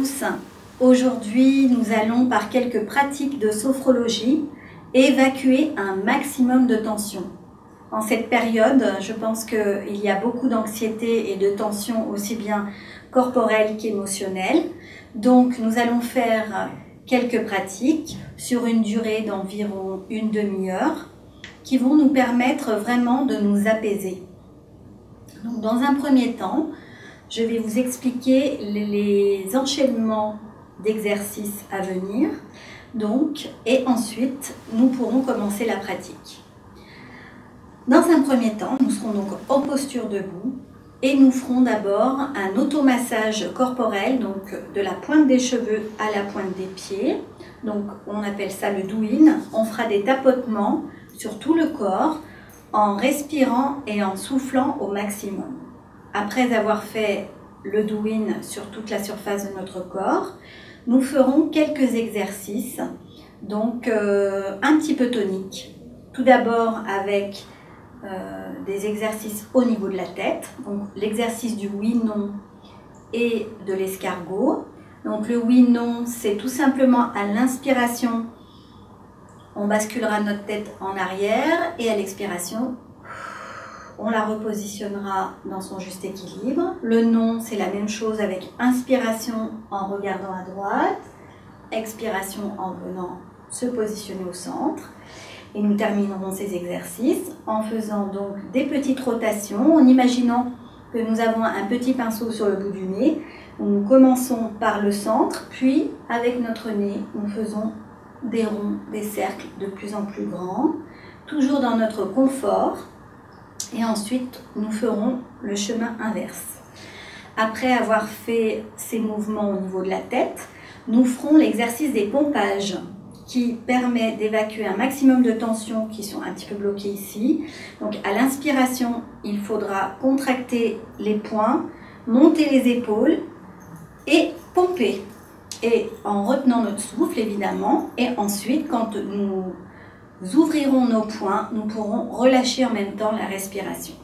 tous. Aujourd'hui, nous allons, par quelques pratiques de sophrologie, évacuer un maximum de tension. En cette période, je pense qu'il y a beaucoup d'anxiété et de tension, aussi bien corporelle qu'émotionnelle. Donc, nous allons faire quelques pratiques sur une durée d'environ une demi-heure qui vont nous permettre vraiment de nous apaiser. Donc, dans un premier temps, je vais vous expliquer les enchaînements d'exercices à venir. Donc, et ensuite, nous pourrons commencer la pratique. Dans un premier temps, nous serons donc en posture debout et nous ferons d'abord un automassage corporel, donc de la pointe des cheveux à la pointe des pieds. Donc, on appelle ça le do-in. On fera des tapotements sur tout le corps en respirant et en soufflant au maximum. Après avoir fait le do-in sur toute la surface de notre corps, nous ferons quelques exercices, donc un petit peu toniques. Tout d'abord avec des exercices au niveau de la tête, donc l'exercice du oui-non et de l'escargot. Donc le oui-non, c'est tout simplement à l'inspiration, on basculera notre tête en arrière et à l'expiration, on la repositionnera dans son juste équilibre. Le non, c'est la même chose avec inspiration en regardant à droite, expiration en venant se positionner au centre. Et nous terminerons ces exercices en faisant donc des petites rotations, en imaginant que nous avons un petit pinceau sur le bout du nez. Nous commençons par le centre, puis avec notre nez, nous faisons des ronds, des cercles de plus en plus grands, toujours dans notre confort. Et ensuite, nous ferons le chemin inverse. Après avoir fait ces mouvements au niveau de la tête, nous ferons l'exercice des pompages qui permet d'évacuer un maximum de tensions qui sont un petit peu bloquées ici. Donc à l'inspiration, il faudra contracter les poings, monter les épaules et pomper. Et en retenant notre souffle évidemment. Et ensuite, quand nous ouvrirons nos poings, nous pourrons relâcher en même temps la respiration.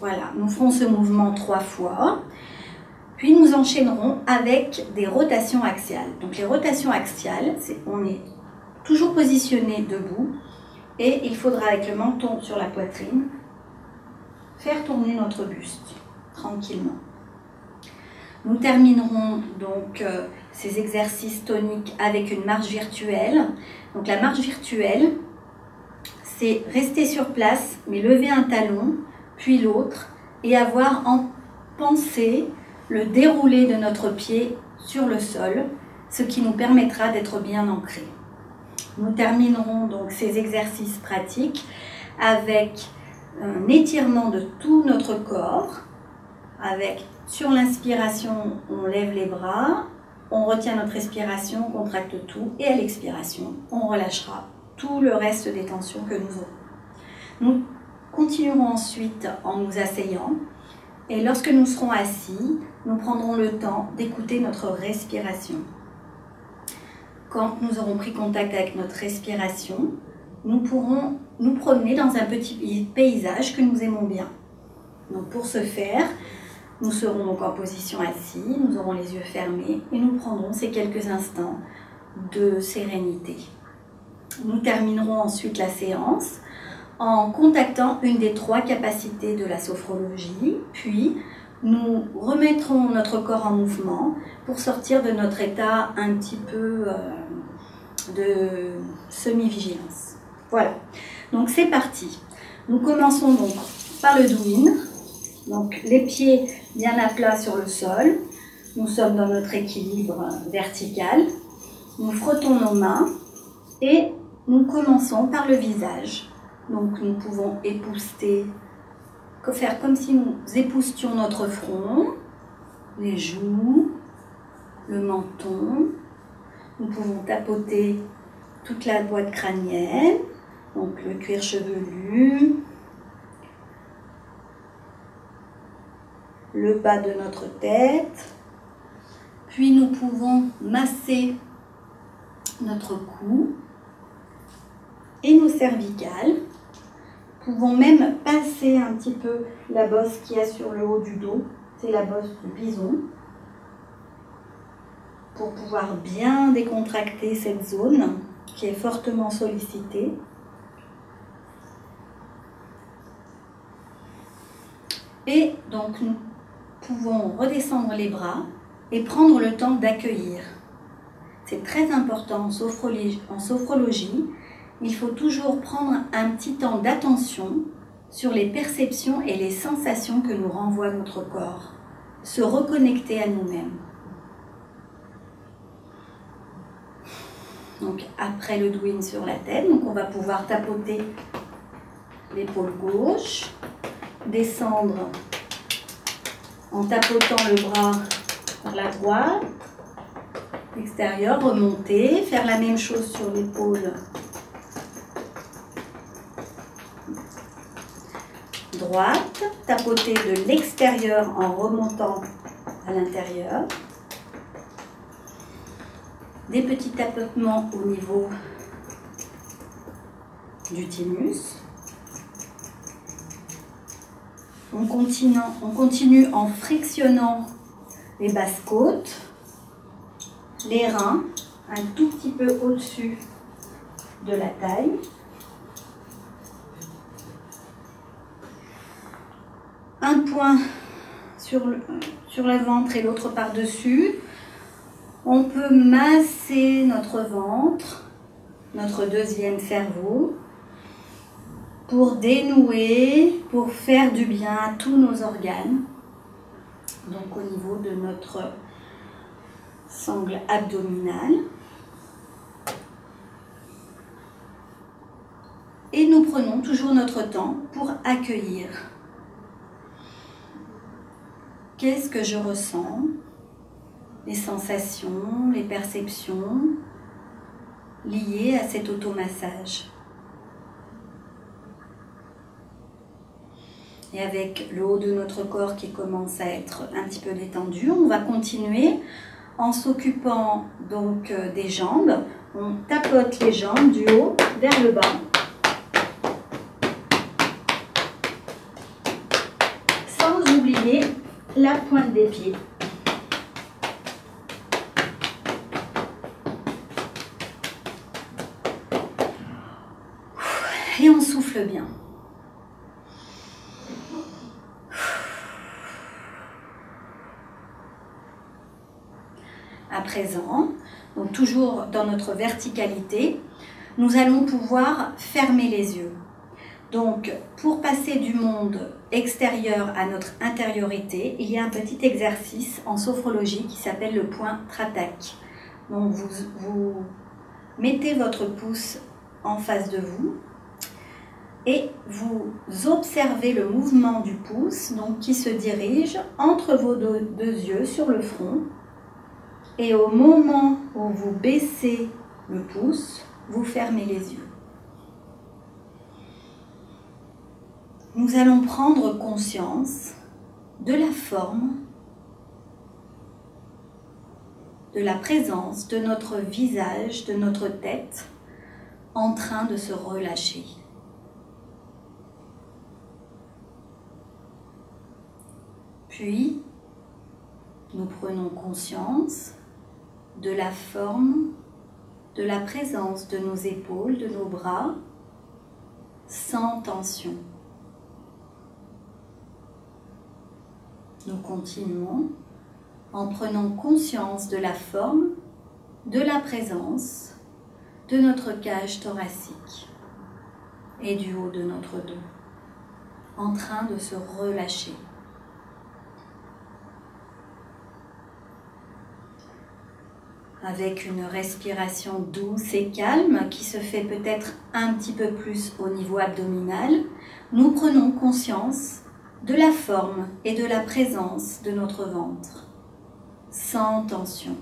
Voilà, nous ferons ce mouvement 3 fois. Puis nous enchaînerons avec des rotations axiales. Donc les rotations axiales, on est toujours positionné debout et il faudra avec le menton sur la poitrine faire tourner notre buste tranquillement. Nous terminerons donc ces exercices toniques avec une marche virtuelle. Donc la marche virtuelle, c'est rester sur place mais lever un talon puis l'autre et avoir en pensée le déroulé de notre pied sur le sol, ce qui nous permettra d'être bien ancrés. Nous terminerons donc ces exercices pratiques avec un étirement de tout notre corps, avec sur l'inspiration, on lève les bras, on retient notre respiration, on contracte tout, et à l'expiration, on relâchera tout le reste des tensions que nous aurons. Nous continuerons ensuite en nous asseyant, et lorsque nous serons assis, nous prendrons le temps d'écouter notre respiration. Quand nous aurons pris contact avec notre respiration, nous pourrons nous promener dans un petit paysage que nous aimons bien. Donc pour ce faire, nous serons donc en position assis, nous aurons les yeux fermés et nous prendrons ces quelques instants de sérénité. Nous terminerons ensuite la séance en contactant une des 3 capacités de la sophrologie, puis nous remettrons notre corps en mouvement pour sortir de notre état un petit peu de semi-vigilance. Voilà, donc c'est parti. Nous commençons donc par le do-in, donc les pieds bien à plat sur le sol. Nous sommes dans notre équilibre vertical. Nous frottons nos mains et nous commençons par le visage. Donc nous pouvons faire comme si nous époussetions notre front, les joues, le menton. Nous pouvons tapoter toute la boîte crânienne, donc le cuir chevelu, le bas de notre tête. Puis nous pouvons masser notre cou et nos cervicales. Nous pouvons même passer un petit peu la bosse qu'il y a sur le haut du dos, c'est la bosse du bison. pour pouvoir bien décontracter cette zone qui est fortement sollicitée. Et donc nous pouvons redescendre les bras et prendre le temps d'accueillir. C'est très important en sophrologie. Il faut toujours prendre un petit temps d'attention sur les perceptions et les sensations que nous renvoie notre corps. Se reconnecter à nous-mêmes. Donc après le douyin sur la tête, donc on va pouvoir tapoter l'épaule gauche, descendre en tapotant le bras par la droite, extérieur, remonter, faire la même chose sur l'épaule droite, tapoter de l'extérieur en remontant à l'intérieur. Des petits tapotements au niveau du thymus. On continue en frictionnant les basses côtes, les reins, un tout petit peu au-dessus de la taille. Un point sur le ventre et l'autre par-dessus. On peut masser notre ventre, notre deuxième cerveau, pour dénouer, pour faire du bien à tous nos organes. Donc au niveau de notre sangle abdominale. Et nous prenons toujours notre temps pour accueillir. Qu'est-ce que je ressens ? Les sensations, les perceptions liées à cet automassage. Et avec le haut de notre corps qui commence à être un petit peu détendu, on va continuer en s'occupant donc des jambes. On tapote les jambes du haut vers le bas. Sans oublier la pointe des pieds. Et on souffle bien. À présent, donc toujours dans notre verticalité, nous allons pouvoir fermer les yeux. Donc, pour passer du monde extérieur à notre intériorité, il y a un petit exercice en sophrologie qui s'appelle le point Tratak. Donc, vous mettez votre pouce en face de vous et vous observez le mouvement du pouce donc, qui se dirige entre vos deux yeux sur le front. Et au moment où vous baissez le pouce, vous fermez les yeux. Nous allons prendre conscience de la forme, de la présence de notre visage, de notre tête, en train de se relâcher. Puis, nous prenons conscience de la forme, de la présence de nos épaules, de nos bras, sans tension. Nous continuons en prenant conscience de la forme, de la présence de notre cage thoracique et du haut de notre dos, en train de se relâcher. Avec une respiration douce et calme qui se fait peut-être un petit peu plus au niveau abdominal, nous prenons conscience de la forme et de la présence de notre ventre, sans tension.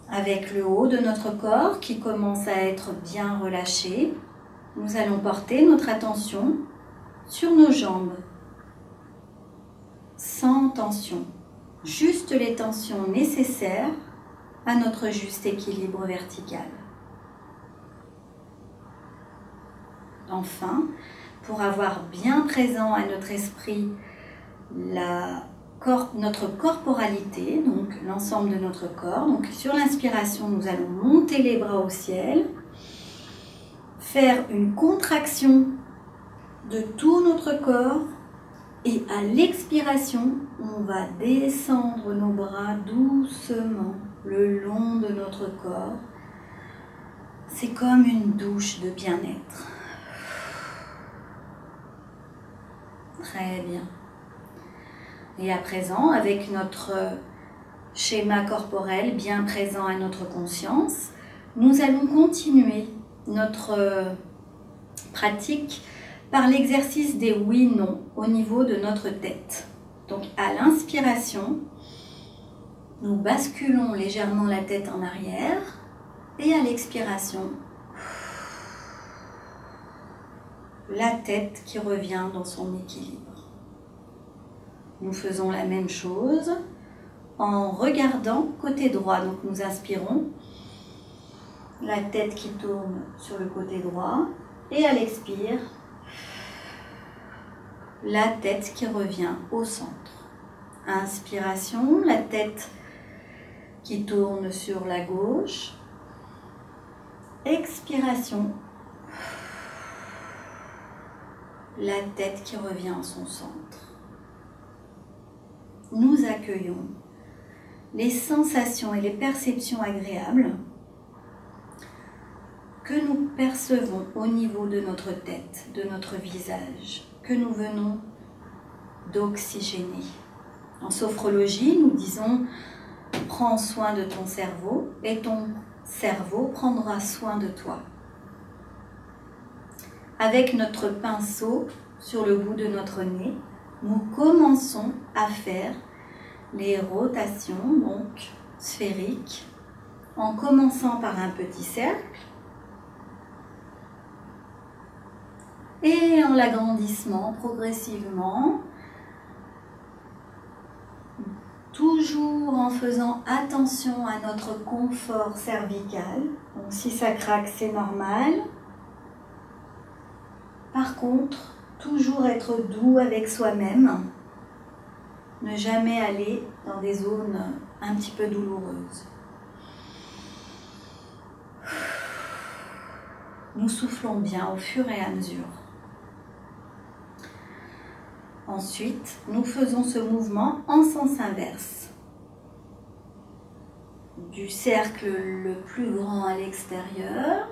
Avec le haut de notre corps qui commence à être bien relâché, nous allons porter notre attention sur nos jambes, sans tension, juste les tensions nécessaires à notre juste équilibre vertical. Enfin, pour avoir bien présent à notre esprit notre corporalité, donc l'ensemble de notre corps. Donc sur l'inspiration, nous allons monter les bras au ciel, faire une contraction de tout notre corps et à l'expiration, on va descendre nos bras doucement le long de notre corps. C'est comme une douche de bien-être. Très bien. Et à présent, avec notre schéma corporel bien présent à notre conscience, nous allons continuer notre pratique par l'exercice des oui-non au niveau de notre tête. Donc à l'inspiration, nous basculons légèrement la tête en arrière et à l'expiration, la tête qui revient dans son équilibre. Nous faisons la même chose en regardant côté droit. Donc nous inspirons, la tête qui tourne sur le côté droit et à l'expire, la tête qui revient au centre. Inspiration, la tête qui tourne sur la gauche. Expiration, la tête qui revient à son centre. Nous accueillons les sensations et les perceptions agréables que nous percevons au niveau de notre tête, de notre visage, que nous venons d'oxygéner. En sophrologie, nous disons « Prends soin de ton cerveau et ton cerveau prendra soin de toi ». Avec notre pinceau sur le bout de notre nez, nous commençons à faire les rotations donc sphériques en commençant par un petit cercle et en l'agrandissement progressivement, toujours en faisant attention à notre confort cervical. Donc si ça craque, c'est normal. Par contre, toujours être doux avec soi-même, ne jamais aller dans des zones un petit peu douloureuses. Nous soufflons bien au fur et à mesure. Ensuite, nous faisons ce mouvement en sens inverse. Du cercle le plus grand à l'extérieur,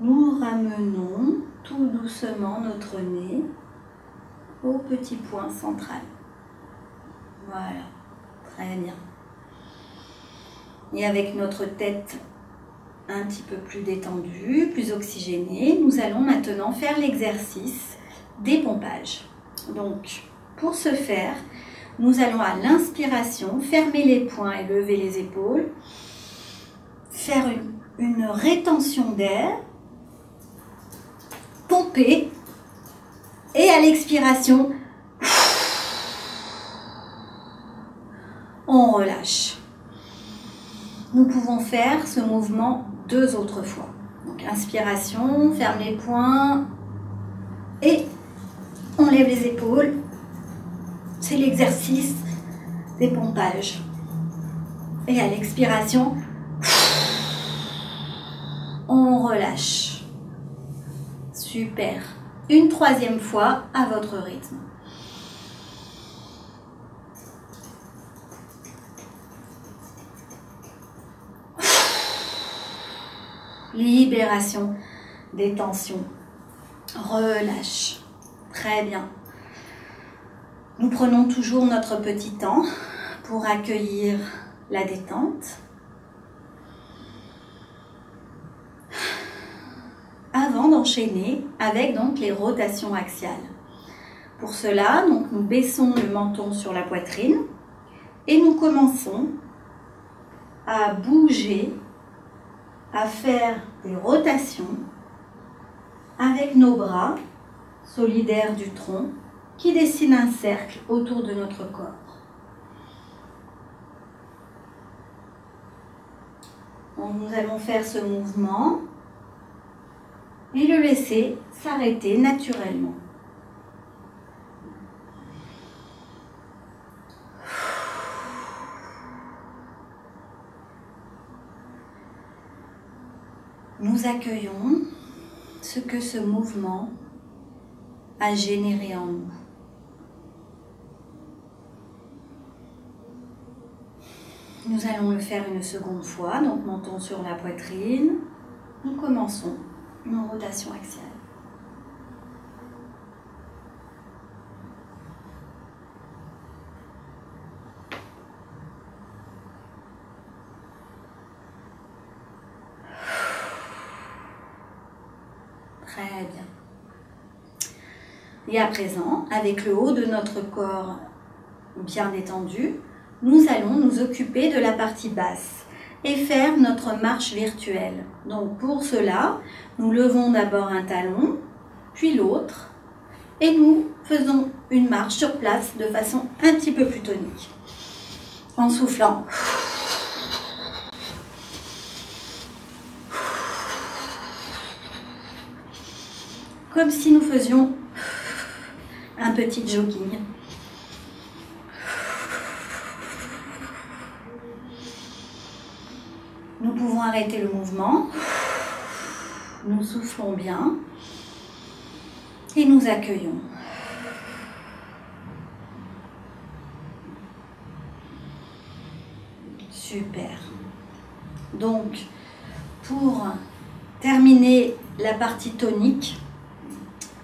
nous ramenons tout doucement notre nez au petit point central. Voilà, très bien. Et avec notre tête un petit peu plus détendue, plus oxygénée, nous allons maintenant faire l'exercice des pompages. Donc, pour ce faire, nous allons à l'inspiration fermer les poings et lever les épaules, faire une rétention d'air, pomper, et à l'expiration, on relâche. Nous pouvons faire ce mouvement 2 autres fois. Donc inspiration, ferme les poings et on lève les épaules. C'est l'exercice des pompages. Et à l'expiration, on relâche. Super. Une 3e fois à votre rythme. Libération des tensions. Relâche. Très bien. Nous prenons toujours notre petit temps pour accueillir la détente. Avant d'enchaîner avec donc les rotations axiales. Pour cela, donc, nous baissons le menton sur la poitrine et nous commençons à bouger, à faire des rotations avec nos bras solidaires du tronc qui dessinent un cercle autour de notre corps. Donc, nous allons faire ce mouvement et le laisser s'arrêter naturellement. nous accueillons ce que ce mouvement a généré en nous. Nous allons le faire une seconde fois, donc montons sur la poitrine. Nous commençons nos rotations axiales. Très bien. Et à présent, avec le haut de notre corps bien détendu, nous allons nous occuper de la partie basse et faire notre marche virtuelle. Donc pour cela, nous levons d'abord un talon, puis l'autre, et nous faisons une marche sur place de façon un petit peu plus tonique. En soufflant. Comme si nous faisions un petit jogging. Nous pouvons arrêter le mouvement. Nous soufflons bien. Et nous accueillons. Super. Donc, pour terminer la partie tonique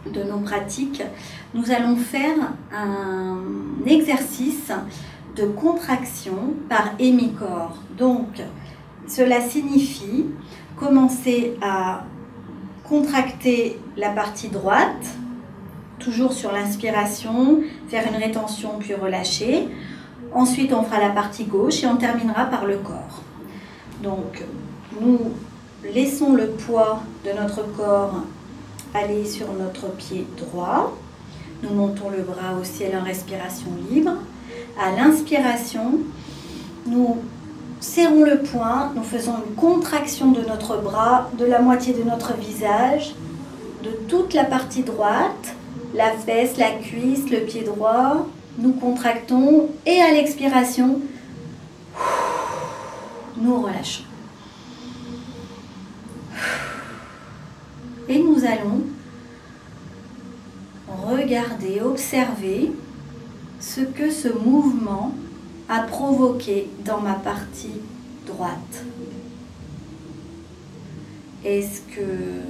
de nos pratiques, nous allons faire un exercice de contraction par hémicorps. Donc, cela signifie commencer à contracter la partie droite, toujours sur l'inspiration, faire une rétention puis relâcher. Ensuite, on fera la partie gauche et on terminera par le corps. Donc, nous laissons le poids de notre corps aller sur notre pied droit. Nous montons le bras au ciel en respiration libre. À l'inspiration, nous serrons le poing, nous faisons une contraction de notre bras, de la moitié de notre visage, de toute la partie droite, la fesse, la cuisse, le pied droit. Nous contractons et à l'expiration, nous relâchons. Et nous allons regarder, observer ce que ce mouvement a provoqué dans ma partie droite. Est-ce que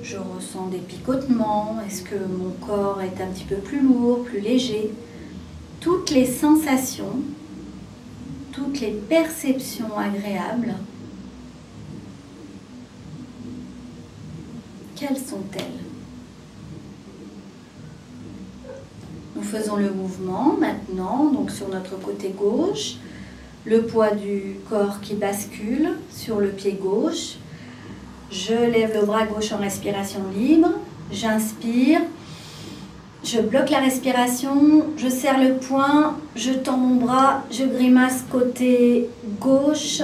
je ressens des picotements? Est-ce que mon corps est un petit peu plus lourd, plus léger? Toutes les sensations, toutes les perceptions agréables, quelles sont-elles? Nous faisons le mouvement maintenant, donc sur notre côté gauche, le poids du corps qui bascule sur le pied gauche. Je lève le bras gauche en respiration libre, j'inspire, je bloque la respiration, je serre le poing, je tends mon bras, je grimace côté gauche,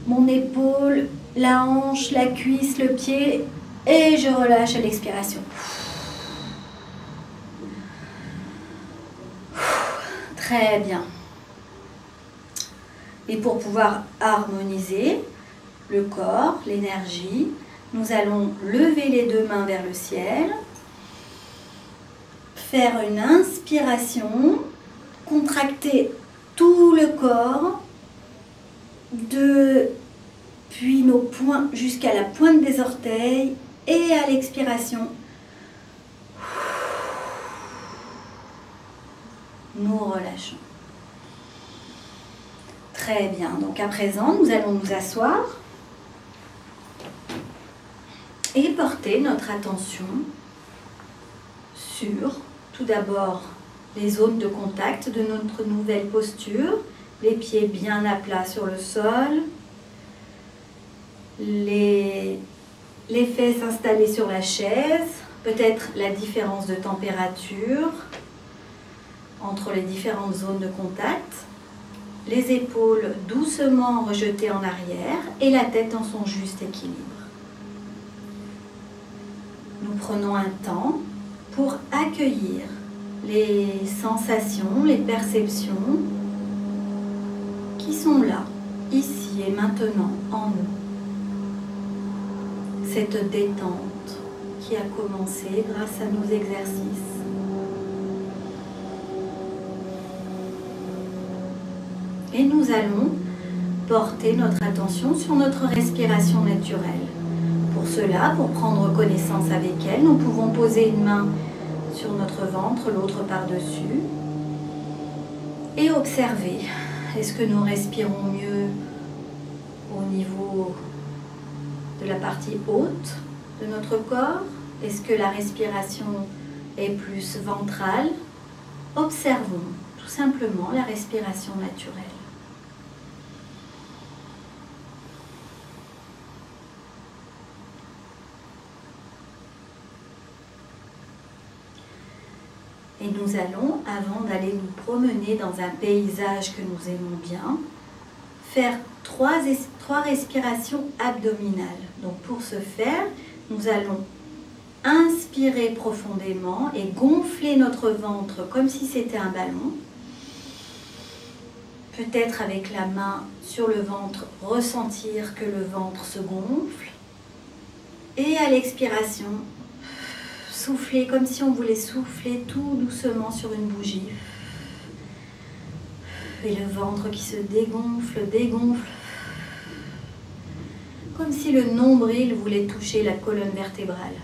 mon épaule, la hanche, la cuisse, le pied, et je relâche à l'expiration. Très bien. Et pour pouvoir harmoniser le corps, l'énergie, nous allons lever les deux mains vers le ciel, faire une inspiration, contracter tout le corps, depuis nos poings jusqu'à la pointe des orteils, et à l'expiration, nous relâchons. Très bien, donc à présent, nous allons nous asseoir et porter notre attention sur, tout d'abord, les zones de contact de notre nouvelle posture, les pieds bien à plat sur le sol, les fesses installées sur la chaise, peut-être la différence de température entre les différentes zones de contact, les épaules doucement rejetées en arrière et la tête dans son juste équilibre. Nous prenons un temps pour accueillir les sensations, les perceptions qui sont là, ici et maintenant en nous. cette détente qui a commencé grâce à nos exercices. Et nous allons porter notre attention sur notre respiration naturelle. Pour cela, pour prendre connaissance avec elle, nous pouvons poser une main sur notre ventre, l'autre par-dessus, et observer. Est-ce que nous respirons mieux au niveau de la partie haute de notre corps? Est-ce que la respiration est plus ventrale? Observons tout simplement la respiration naturelle. Et nous allons, avant d'aller nous promener dans un paysage que nous aimons bien, faire trois respirations abdominales. Donc pour ce faire, nous allons inspirer profondément et gonfler notre ventre comme si c'était un ballon. Peut-être avec la main sur le ventre, ressentir que le ventre se gonfle. Et à l'expiration, souffler comme si on voulait souffler tout doucement sur une bougie. Et le ventre qui se dégonfle, dégonfle. Comme si le nombril voulait toucher la colonne vertébrale.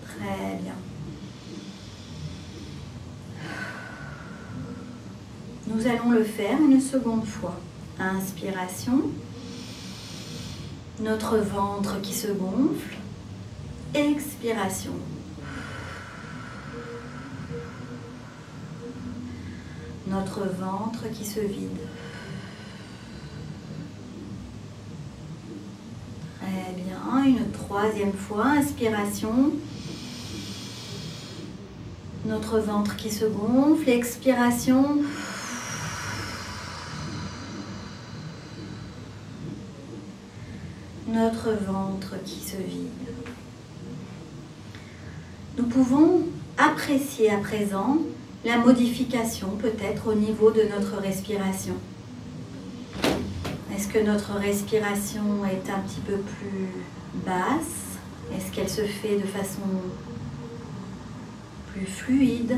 Très bien. Nous allons le faire une seconde fois. Inspiration. Notre ventre qui se gonfle. Expiration. Notre ventre qui se vide. Très bien. Une troisième fois. Inspiration. Notre ventre qui se gonfle. Expiration. Notre ventre qui se vide. Nous pouvons apprécier à présent la modification peut-être au niveau de notre respiration. Est-ce que notre respiration est un petit peu plus basse? Est-ce qu'elle se fait de façon plus fluide?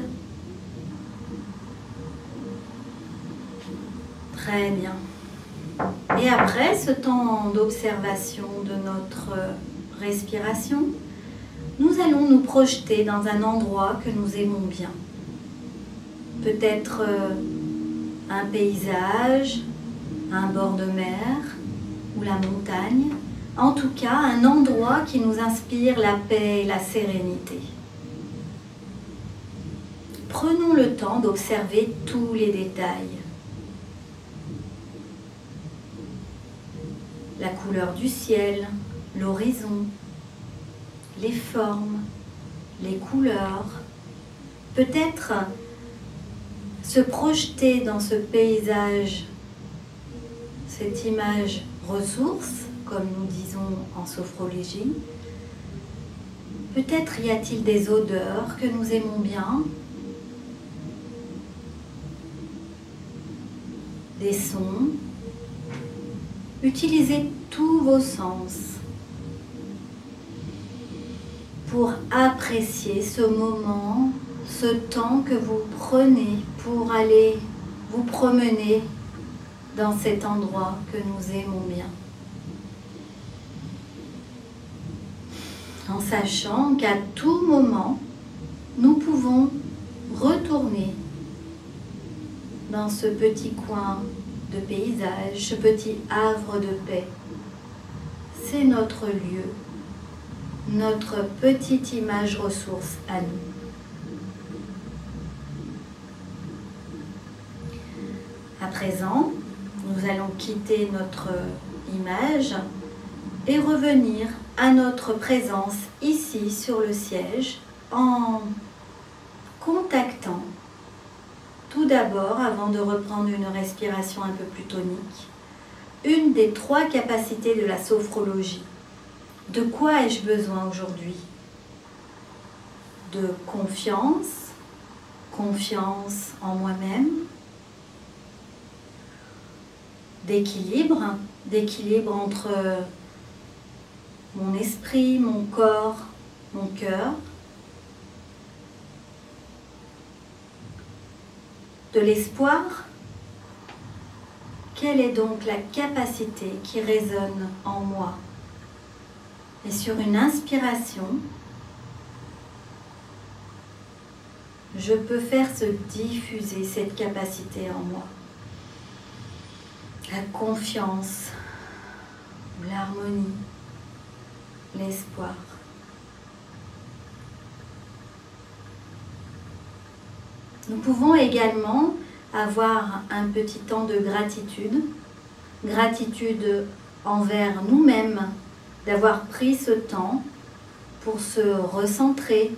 Très bien. Et après ce temps d'observation de notre respiration, nous allons nous projeter dans un endroit que nous aimons bien. Peut-être un paysage, un bord de mer ou la montagne. En tout cas, un endroit qui nous inspire la paix et la sérénité. Prenons le temps d'observer tous les détails. La couleur du ciel, l'horizon, les formes, les couleurs. Peut-être se projeter dans ce paysage, cette image ressource, comme nous disons en sophrologie. Peut-être y a-t-il des odeurs que nous aimons bien, des sons. Utilisez tous vos sens pour apprécier ce moment, ce temps que vous prenez pour aller vous promener dans cet endroit que nous aimons bien. En sachant qu'à tout moment, nous pouvons retourner dans ce petit coin de paysage, ce petit havre de paix. C'est notre lieu, notre petite image ressource à nous. À présent, nous allons quitter notre image et revenir à notre présence ici sur le siège en contactant tout d'abord, avant de reprendre une respiration un peu plus tonique, une des 3 capacités de la sophrologie. De quoi ai-je besoin aujourd'hui? De confiance, confiance en moi-même, d'équilibre entre mon esprit, mon corps, mon cœur. De l'espoir. Quelle est donc la capacité qui résonne en moi? Et sur une inspiration, je peux faire se diffuser cette capacité en moi. La confiance, l'harmonie, l'espoir. Nous pouvons également avoir un petit temps de gratitude. Gratitude envers nous-mêmes, d'avoir pris ce temps pour se recentrer,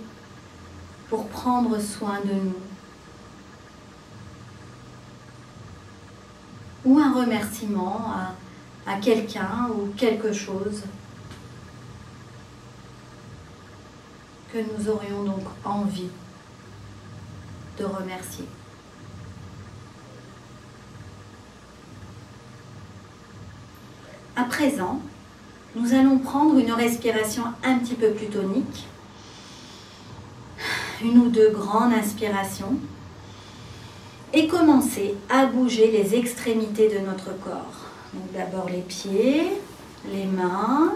pour prendre soin de nous. Ou un remerciement à quelqu'un ou quelque chose que nous aurions donc envie de remercier. À présent, nous allons prendre une respiration un petit peu plus tonique, une ou deux grandes inspirations, et commencer à bouger les extrémités de notre corps. Donc d'abord les pieds, les mains.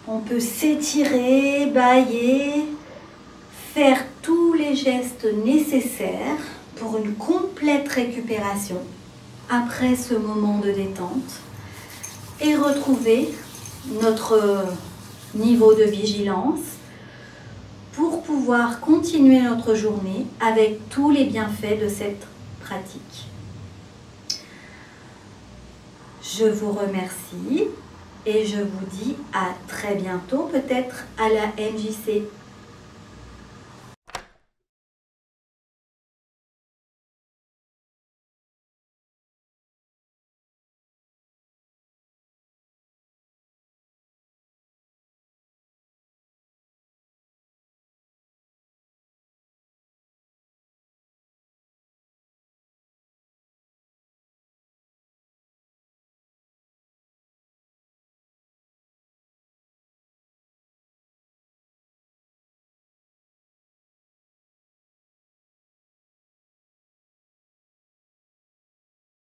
On peut s'étirer, bâiller, faire tous les gestes nécessaires pour une complète récupération après ce moment de détente et retrouver notre niveau de vigilance pour pouvoir continuer notre journée avec tous les bienfaits de cette pratique. Je vous remercie et je vous dis à très bientôt, peut-être à la MJC